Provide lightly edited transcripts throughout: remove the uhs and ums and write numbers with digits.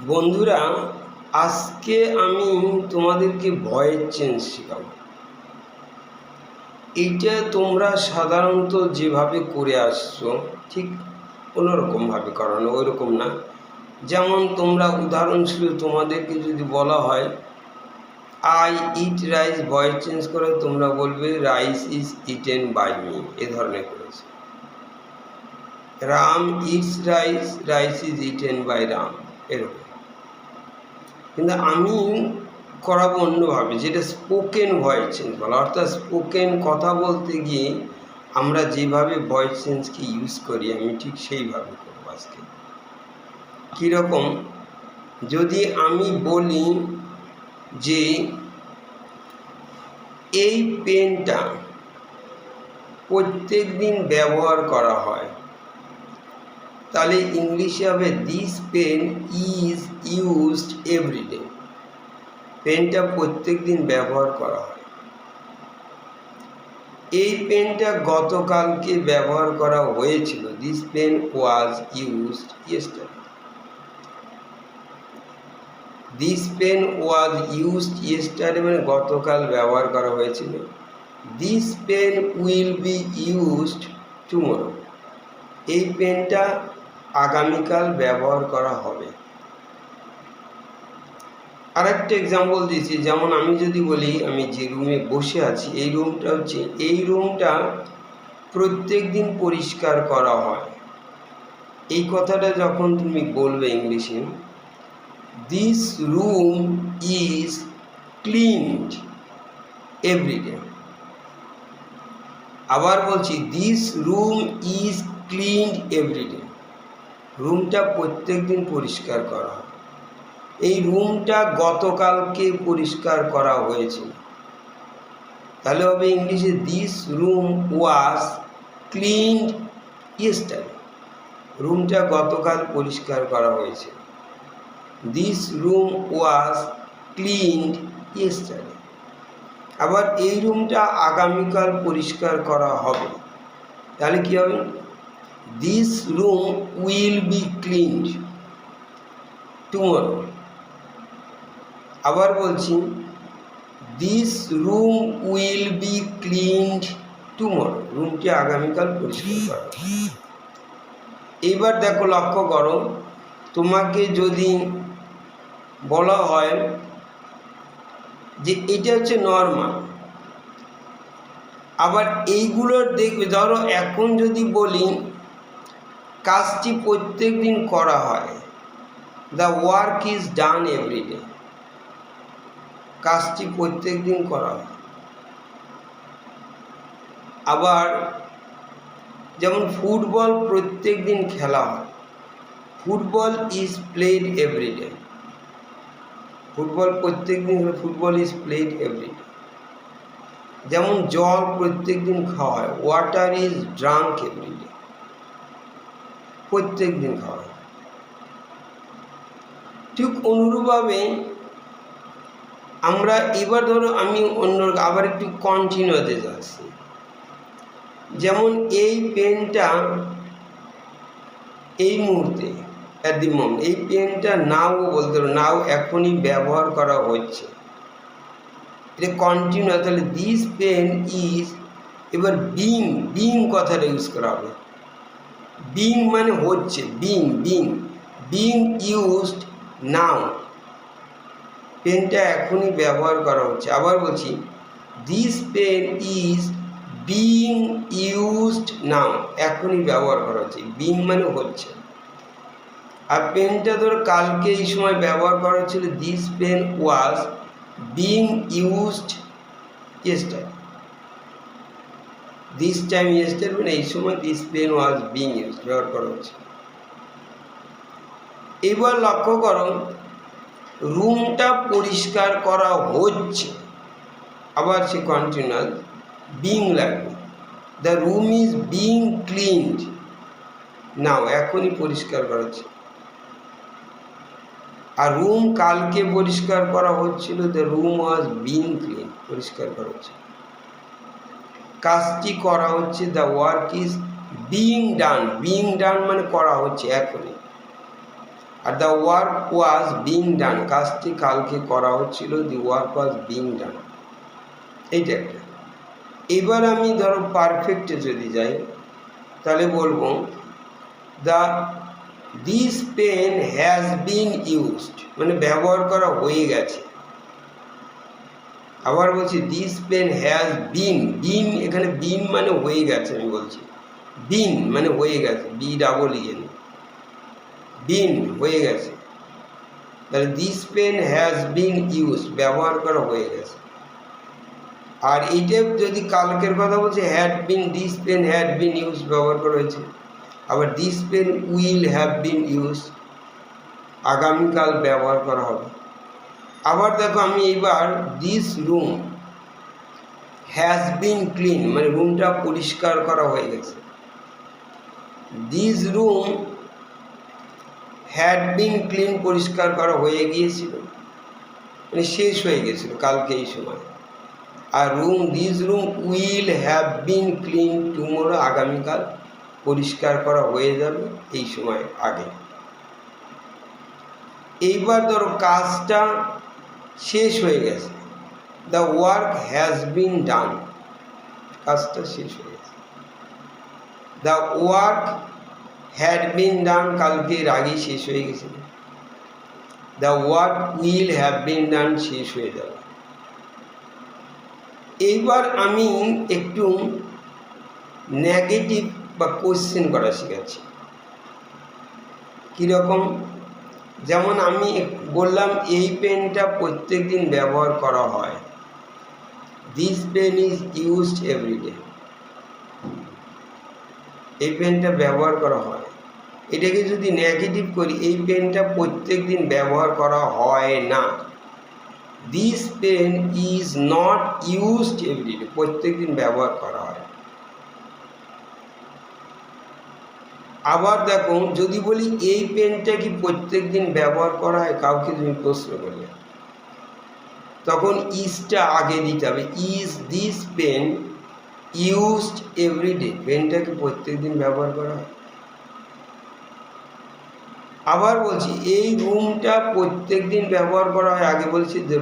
বন্ধুরা, আজকে আমি তোমাদেরকে ভয়েস চেঞ্জ শেখাবো। এইটা তোমরা সাধারণত যেভাবে করে আসছো ঠিক অন্যরকমভাবে করানো, ওই রকম না। যেমন তোমরা উদাহরণস্বরূপ তোমাদেরকে যদি বলা হয় I eat rice, voice change করে তোমরা বলবে rice is eaten by me, এ ধরনের করেছে। Ram eats rice, rice is eaten by Ram, এরকম। কিন্তু আমি করাবো অন্যভাবে, যেটা স্পোকেন ভয়েস চেঞ্জ বলা, অর্থাৎ স্পোকেন কথা বলতে গিয়ে আমরা যেভাবে ভয়েস চেঞ্জকে ইউজ করি আমি ঠিক সেইভাবে করবো আজকে। কীরকম? যদি আমি বলি যে এই পেনটা প্রত্যেক দিন ব্যবহার করা হয়, তাহলে ইংলিশে হবে this pen is used every day. পেনটা প্রত্যেক দিন ব্যবহার করা হয়। এই পেনটা গতকালকে ব্যবহার করা হয়েছিল, this pen was used yesterday. This pen was used yesterday মানে গতকাল ব্যবহার করা হয়েছিল। This pen will be used tomorrow, এই পেনটা আগামীকাল ব্যবহার করা হবে। আরেকটা এক্সাম্পল দিয়েছি, যেমন আমি যদি বলি আমি যে রুমে বসে আছি, এই রুমটা হচ্ছে, এই রুমটা প্রত্যেক দিন পরিষ্কার করা হয়। এই কথাটা যখন তুমি বলবে ইংলিশে, this room is cleaned every day. আবার বলছি this room is cleaned every day, রুমটা প্রত্যেক দিন পরিষ্কার করা হয়। এই রুমটা গতকালকে পরিষ্কার করা হয়েছিল, তাহলে হবে ইংলিশে this room was cleaned yesterday, রুমটা গতকাল পরিষ্কার করা হয়েছে। This room was cleaned yesterday. আবার এই রুমটা আগামীকাল পরিষ্কার করা হবে, তাহলে কী হবে? This room will be cleaned tomorrow. আবার বলছি this room will be cleaned tomorrow, রুমটি আগামীকাল পরিষ্কার করা হবে। এইবার দেখো, লক্ষ্য করো, তোমাকে যদি বলা হয় যে এটা হচ্ছে নর্মাল, আবার এইগুলোর দেখবে, ধরো এখন যদি বলি কাজটি প্রত্যেক দিন করা হয়, the work is done every day, কাজটি প্রত্যেক দিন করা হয়। আবার যেমন ফুটবল প্রত্যেক দিন খেলা হয়, football is played every day, football প্রত্যেক দিন, ফুটবল ইজ প্লেড এভরিডে। যেমন জল প্রত্যেক দিন খাওয়া হয়, ওয়াটার ইজ ড্রাঙ্ক এভরিডে, প্রত্যেক দিন খাওয়া হয়। ঠিক অনুরূপভাবে আমরা এবার ধরো আমি অন্য আবার একটু কন্টিনিউতে যাচ্ছি, যেমন এই পেনটা এই মুহূর্তে অ্যাট দি মোমেন্ট, এই পেনটা নাও বলতে পারো, নাও এখনই ব্যবহার করা হচ্ছে, এটা কন্টিনিউ। তাহলে দিস পেন ইজ, এবার বিং, বিং কথাটা ইউজ করা হবে। বিং মানে হচ্ছে, being, being, being used now, পেনটা এখনই ব্যবহার করা হচ্ছে। আবার বলছি this pen is being used now, এখনই ব্যবহার করা হচ্ছে, বিং মানে হচ্ছে। আর পেনটা ধরো কালকে এই সময় ব্যবহার করা হচ্ছিল, this pen was being used yesterday, this time yesterday মানে এই সময় this pen was being used, ব্যবহার করা হচ্ছে। এবার লক্ষ্য করো, রুমটা পরিষ্কার করা হচ্ছে, আবার সে কন্টিনিউয়াস বিং লাগবে, the room is being cleaned now, এখনই পরিষ্কার করা হচ্ছে। আর রুম কালকে পরিষ্কার করা হচ্ছিল, the room was being clean, পরিষ্কার করা হচ্ছে। কাজটি করা হচ্ছে, the work is being done, being done মানে করা হচ্ছে এখনই। Are the work was being done, কাজটি কালকে করা হচ্ছিল, the work was being done, এইটা একটা। এবার আমি ধরো পারফেক্টে যদি যাই তাহলে বলবো the this pen has been used, মানে ব্যবহার করা হয়ে গেছে। আবার বলছি this pen has been, been এখানে বিন মানে হয়ে গেছে, আমি বলছি বিন মানে হয়ে গেছে, বি ডাবল ইএন, বিন হয়ে গেছে। তাহলে this pen has been used, ব্যবহার করা হয়ে গেছে। আর এইটা যদি কালকের কথা বলছে had been, this pen had been use, ব্যবহার করা হয়েছে। আবার this pen will have been use, আগামীকাল ব্যবহার করা হবে। আবার দেখো আমি এইবার this room has been clean, মানে রুমটা পরিষ্কার করা হয়ে গেছে। This room had been clean, পরিষ্কার করা হয়ে গিয়েছিল, মানে শেষ হয়ে গেছিল কালকে এই সময়। আর this room will have been clean tomorrow, আগামীকাল পরিষ্কার করা হয়ে যাবে এই সময় আগে। এইবার ধরো কাজটা শেষ হয়ে গেছে, the work has been done, কাজটা শেষ হয়ে গেছে। The work had been done, কালকের আগেই শেষ হয়ে গেছিল। The work will have been done, শেষ হয়ে যাবে। এইবার আমি একটু নেগেটিভ বা কোশ্চেন করা শিখাচ্ছি। কীরকম? যেমন আমি বললাম এই পেনটা প্রত্যেক দিন ব্যবহার করা হয়, this pen is used every day, এই পেনটা ব্যবহার করা হয়। এটাকে যদি নেগেটিভ করি, এই পেনটা প্রত্যেক দিন ব্যবহার করা হয় না, this pen is not used every day, প্রত্যেক দিন ব্যবহার করা হয়। আবার দেখো যদি বলি এই পেনটা কি প্রত্যেক দিন ব্যবহার করা হয়, কাউকে তুমি প্রশ্ন করলে, তখন ইজটা আগে দিতে হবে। Is this pen used every day, পেনটা কি প্রত্যেক দিন ব্যবহার করা হয়। আবার বলছি এই রুমটা প্রত্যেক দিন ব্যবহার করা হয়, আগে বলছি দ্য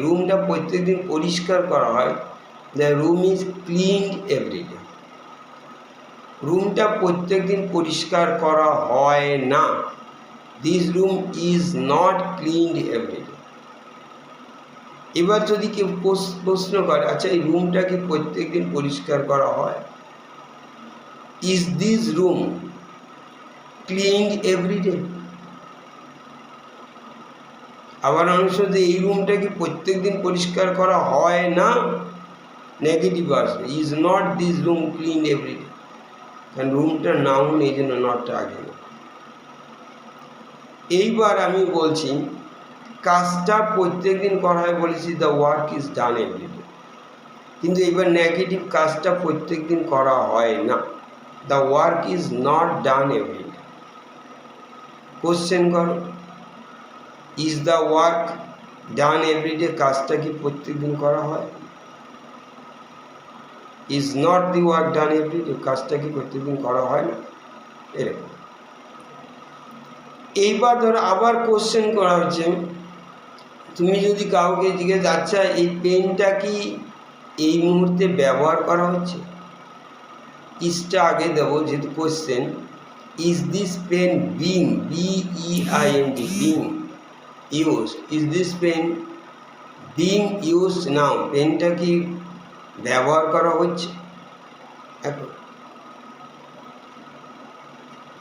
রুমটা প্রত্যেক দিন পরিষ্কার করা হয়, the room is cleaned every day, রুমটা প্রত্যেক দিন পরিষ্কার করা হয় না, this room is not cleaned every day. এবার যদি কেউ প্রশ্ন করে আচ্ছা এই রুমটা কি প্রত্যেক দিন পরিষ্কার করা হয়, is this room cleaned every day. আবার অনেক সময় এই রুমটা কি প্রত্যেক দিন পরিষ্কার করা হয় না, নেগেটিভ আসবে, is not this room clean every day, কারণ রুমটা নাউন, এই জন্য নটটা আগে। এইবার আমি বলছি কাজটা প্রত্যেক দিন করা হয়, বলেছি the work is done every day, কিন্তু এইবার নেগেটিভ, কাজটা প্রত্যেক দিন করা হয় না, the work is not done every day. Question করো, is the work done every day, কাজটা কি প্রত্যেক দিন করা হয়, is not the work done every day, কাজটা কি প্রত্যেকদিন করা হয় না, এরকম। এইবার ধরো আবার কোশ্চেন করা হচ্ছে, তুমি যদি কাউকে জিজ্ঞেস আচ্ছা এই পেনটা কি এই মুহূর্তে ব্যবহার করা হচ্ছে, ইজটা আগে দেবো যেহেতু question. Is this pen being, B E I N G, being use, is this pen being use now, পেনটা কি ব্যবহার করা হচ্ছে এখন।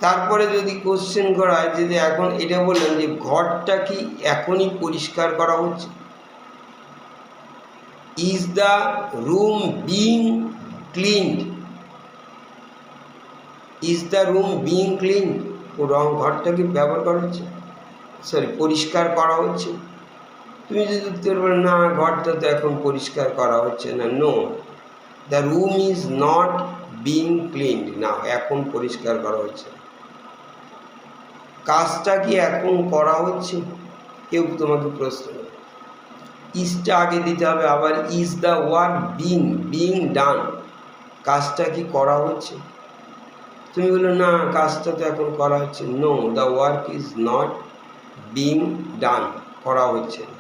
তারপরে যদি কোশ্চেন করা হয় যে এখন এটা বললাম যে ঘরটা কি এখনই পরিষ্কার করা হচ্ছে, is the room being cleaned, is the room being clean, ঘরটা কি ব্যবহার করা হচ্ছে, পরিষ্কার করা হচ্ছে। তুমি যদি উত্তর বলো না ঘরটা তো এখন পরিষ্কার করা হচ্ছে না, no, the room is not being cleaned না, এখন পরিষ্কার করা হচ্ছে। কাজটা কি এখন করা হচ্ছে, কেউ তোমাকে প্রশ্ন, ইজটা আগে দিতে হবে। আবার is the work being done, কাজটা কি করা হচ্ছে। তুমি বলো না কাজটা তো এখন করা হচ্ছে, no, the work is not being done, করা হচ্ছে না।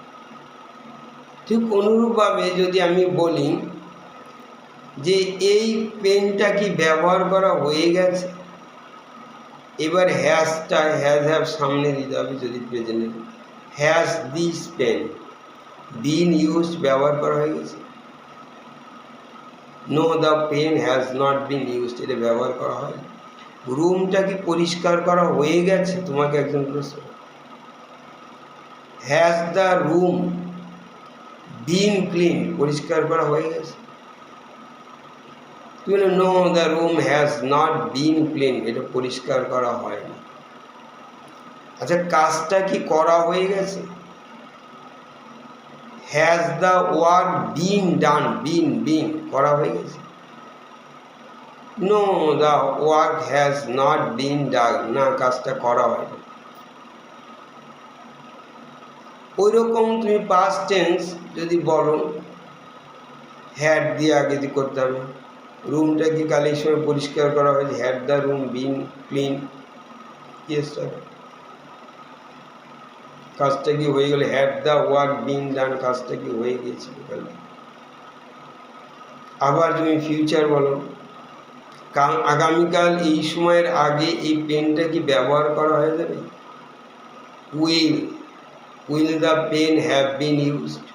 ঠিক অনুরূপভাবে যদি আমি বলি যে এই পেনটা কি ব্যবহার করা হয়ে গেছে, এবার হ্যাজটা হ্যাভ সামনে দিতে হবে যদি present. Has this pen been used, ব্যবহার করা হয়ে গেছে। No, the pen has not been used, এটা ব্যবহার করা হয়। রুমটা কি পরিষ্কার করা হয়ে গেছে, তোমাকে একজন প্রশ্ন। Has the room been clean, পরিষ্কার করা হয়ে গেছে। তুমি বলো no, the room has not been clean, এটা পরিষ্কার করা হয়নি। আচ্ছা, কাজটা কি করা হয়ে গেছে? Has the work been done, been করা হয়ে গেছে। No, the work has not been done, না কাজটা করা হয়নি। ওই রকম তুমি পাস্ট টেন্স যদি বলো, হ্যাড দিয়ে আগে দিয়ে করতে হবে। রুমটা কি কালের সময় পরিষ্কার করা হয়েছে, had the room been clean, yes sir. কাজটা কি হয়ে গেলে, had the work been done, কাজটা কি হয়ে গিয়েছিল কাল। আবার তুমি ফিউচার বলো, আগামীকাল এই সময়ের আগে এই পেনটা কি ব্যবহার করা হয়ে যাবে। Will the pen have been used,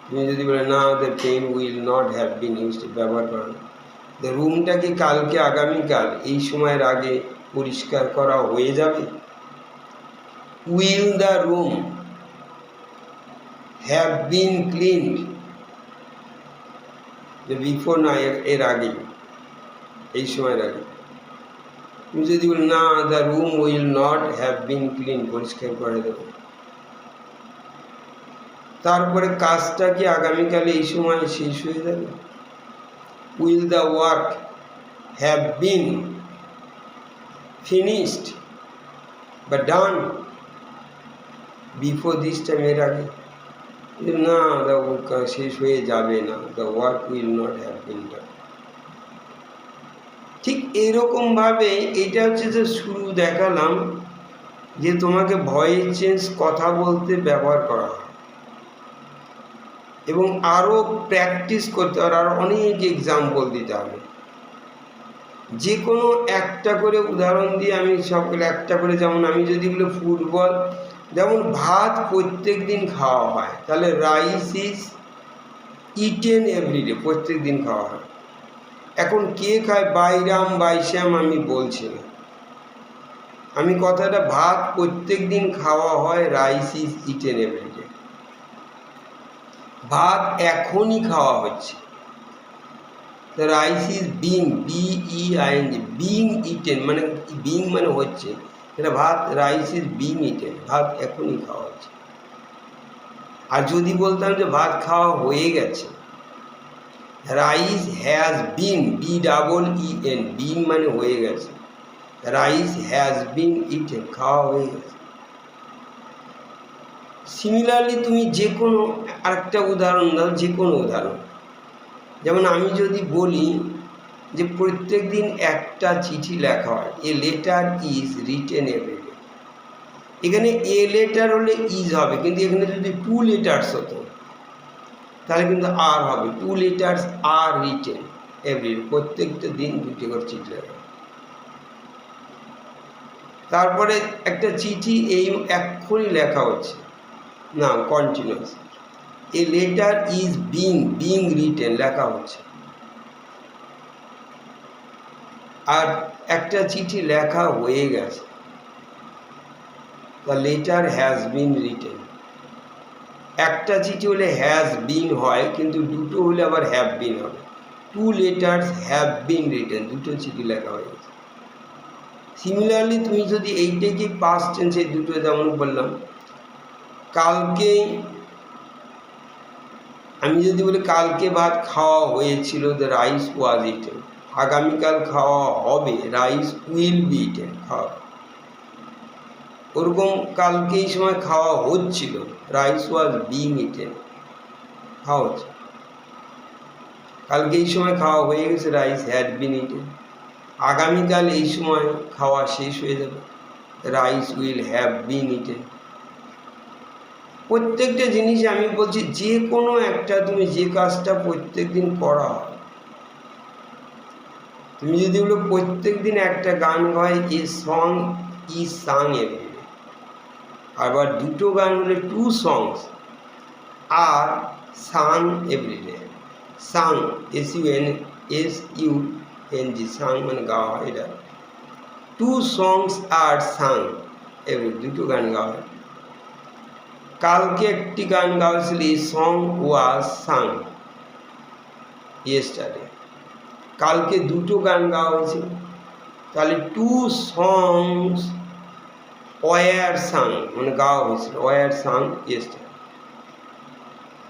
তুমি যদি বলে না, the pen will not have been used, ব্যবহার করা। দ্য রুমটা কি কালকে আগামীকাল এই সময়ের আগে পরিষ্কার করা হয়ে যাবে। Will the room have been cleaned, before না, এর আগে, এই সময়ের আগে। তুমি যদি বলো না, the room will not have been clean, পরিষ্কার করে দেবে। তারপরে কাজটা কি আগামীকালে এই সময় শেষ হয়ে যাবে। Will the work have been finished বা ডান বিফোর দিস টাইম, এর আগে। না, দ্য শেষ হয়ে যাবে না, the work will not have been done. ঠিক এইরকমভাবে এটা হচ্ছে যে শুরু দেখালাম যে তোমাকে ভয়েস চেঞ্জ কথা বলতে ব্যবহার করা হয়, এবং আরও প্র্যাকটিস করতে হবে, আরও অনেক এক্সাম্পল দিতে হবে। যে কোনো একটা করে উদাহরণ দিয়ে আমি সকলে একটা করে, যেমন আমি যদি বলি ফুটবল, যেমন ভাত প্রত্যেক দিন খাওয়া হয়, তাহলে রাইস ইজ ইটেন এভরিডে, প্রত্যেক দিন খাওয়া হয়। এখন কে খায়, বাইরাম বাইশ্যাম আমি বলছি না, আমি কথাটা ভাত প্রত্যেক দিন খাওয়া হয়, রাইস ইজ ইটেন এভরিডে। ভাত এখনই খাওয়া হচ্ছে, rice is being, BEING, being eaten, মানে বিং মানে হচ্ছে, এটা ভাত, রাইস ইজ বিং ইটেন, ভাত এখনই খাওয়া হচ্ছে। আর যদি বলতাম যে ভাত খাওয়া হয়ে গেছে, রাইস হ্যাজ বিন, BEEN, বিন মানে হয়ে গেছে, রাইস হ্যাজ বিন ইটেন, খাওয়া হয়ে গেছে। সিমিলারলি তুমি যে কোনো আরেকটা উদাহরণ দাও, যে কোনো উদাহরণ। যেমন আমি যদি বলি যে প্রত্যেক দিন একটা চিঠি লেখা হয়, a letter is written everyday. এখানে এ লেটার হলে ইজ হবে, কিন্তু এখানে যদি 2 লেটার্স হতো তাহলে কিন্তু আর হবে, 2 লেটার্স আর রিটেন এভরিডে, প্রত্যেকটা দিন 2টি করে চিঠি লেখা। তারপরে একটা চিঠি এই এক্ষুনি লেখা হচ্ছে না, continuous, A letter is being written, লেখা হচ্ছে। আর একটা চিঠি লেখা হয়ে গেছে, the letter has been written. একটা চিঠি হলে হ্যাজ বিন হয়, কিন্তু দুটো হলে আবার হ্যাভ বিন হবে। 2 লেটার্স হ্যাভ বিন রিটেন, দুটো চিঠি লেখা হয়ে গেছে। সিমিলারলি তুমি যদি এইটাকে পাস্ট টেন্স, এই দুটো যেমন বললাম, কালকে আমি যদি বলি কালকে ভাত খাওয়া হয়েছিল, দ্য রাইস ওয়াজ ইটেন। আগামীকাল খাওয়া হবে, রাইস উইল বি ইটেন, খাওয়া। ওরকম কালকে এই সময় খাওয়া হচ্ছিল, রাইস ওয়াজ বিং ইটেন, খাওয়া হচ্ছে। কালকে এই সময় খাওয়া হয়ে গেছে, রাইস হ্যাড বিন ইটেন। আগামীকাল এই সময় খাওয়া শেষ হয়ে যাবে, rice will have been eaten. প্রত্যেকটা জিনিস আমি বলছি, যে কোনো একটা তুমি যে কাজটা প্রত্যেক দিন করা হয়, তুমি যদি বলো প্রত্যেক দিন একটা গান গায়, a song is sung everyday, আবার দুটো গান হলে to songs R Tsang everyday. Tsang SUNG, সাং মানে গাওয়া হয়, এটা to songs R Tsang everyday, দুটো গান গাওয়া হয়। কালকে একটি গান গাওয়া ছিল, a song was Tsang yesterday. কালকে দুটো গান গাওয়া হয়েছিল, তাহলে টু সংস ওয়ার সাং মানে গাওয়া হয়েছিল, ওয়ার সাং ইয়েস্টারডে।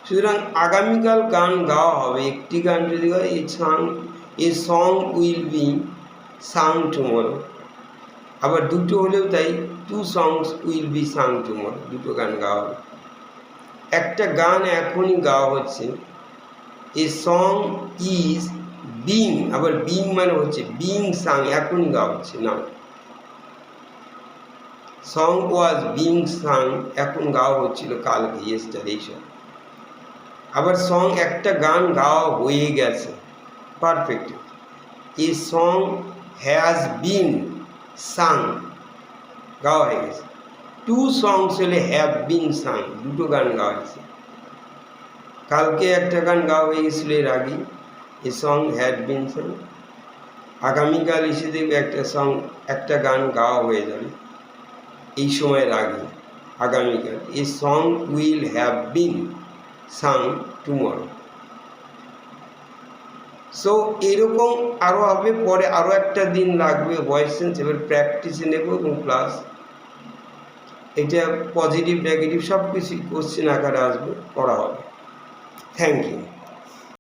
সুতরাং আগামীকাল গান গাওয়া হবে, একটি গান যদি গায়, a song will be sung tomorrow. আবার দুটো হলেও তাই, two songs will be sung tomorrow, দুটো গান গাওয়া হবে। একটা গান এখনই গাওয়া হচ্ছে, এ সং ইজ বিং, আবার বিং মানে হচ্ছে বিং সাং, এখনই গাওয়া হচ্ছে না। সং ওয়াজ বিং সাং, এখন গাওয়া হচ্ছিল কালকে, ইয়েস্টারডে, এইসব। আবার সং একটা গান গাওয়া হয়ে গেছে, perfect. A song has been sung, গাওয়া হয়ে গেছে। টু সংস হলে হ্যাভ বিন সাং, দুটো গান গাওয়া হয়েছে। কালকে একটা গান গাওয়া হয়ে গেছিল এর আগে, এ সং হ্যাড বিন সাং। আগামীকাল এসে দেখবে একটা গান গাওয়া হয়ে যাবে এই সময়ের আগে, আগামীকাল। A song will have been sung tomorrow. So এরকম আরও হবে, পরে আরও একটা দিন লাগবে ভয়েস চেঞ্জ, এবার প্র্যাকটিসে নেব এবং প্লাস এটা পজিটিভ নেগেটিভ সব কিছুই কোশ্চেন আকারে আসবে, করা হবে। Thank you.